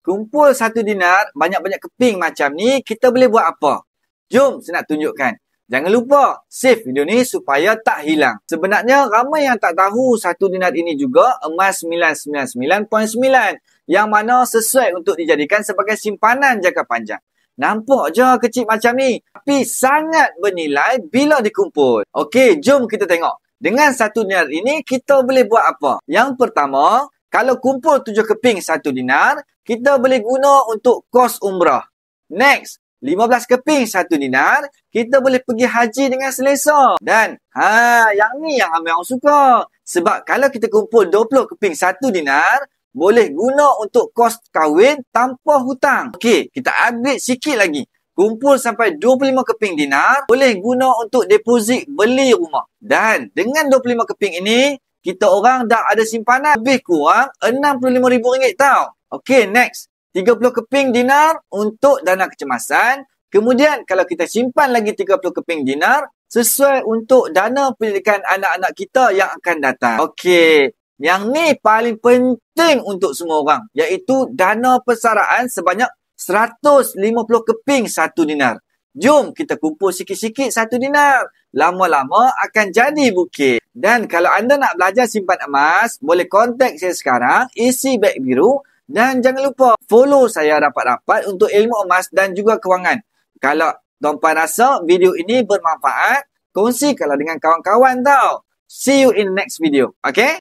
kumpul 1 dinar, banyak-banyak keping macam ni, kita boleh buat apa? Jom saya nak tunjukkan. Jangan lupa save video ni supaya tak hilang. Sebenarnya ramai yang tak tahu 1 dinar ini juga emas 999.9 yang mana sesuai untuk dijadikan sebagai simpanan jangka panjang. Nampak je kecil macam ni, tapi sangat bernilai bila dikumpul. Okey, jom kita tengok. Dengan 1 dinar ini kita boleh buat apa? Yang pertama, kalau kumpul 7 keping 1 dinar, kita boleh guna untuk kos umrah. Next, 15 keping 1 dinar, kita boleh pergi haji dengan selesa. Dan, yang ni yang ramai orang suka. Sebab kalau kita kumpul 20 keping 1 dinar, boleh guna untuk kos kahwin tanpa hutang. Okey, kita upgrade sikit lagi. Kumpul sampai 25 keping dinar, boleh guna untuk deposit beli rumah. Dan, dengan 25 keping ini, kita orang dah ada simpanan lebih kurang RM65,000 tau. Okey, next. 30 keping dinar untuk dana kecemasan. Kemudian, kalau kita simpan lagi 30 keping dinar, sesuai untuk dana pendidikan anak-anak kita yang akan datang. Okey, yang ni paling penting untuk semua orang, iaitu dana persaraan sebanyak 150 keping 1 dinar. Jom kita kumpul sikit-sikit 1 dinar. Lama-lama akan jadi bukit. Dan kalau anda nak belajar simpan emas, boleh kontak saya sekarang, isi beg biru. Dan jangan lupa follow saya rapat-rapat untuk ilmu emas dan juga kewangan. Kalau tuan-puan rasa video ini bermanfaat, kongsikanlah dengan kawan-kawan tau. See you in the next video. Okay?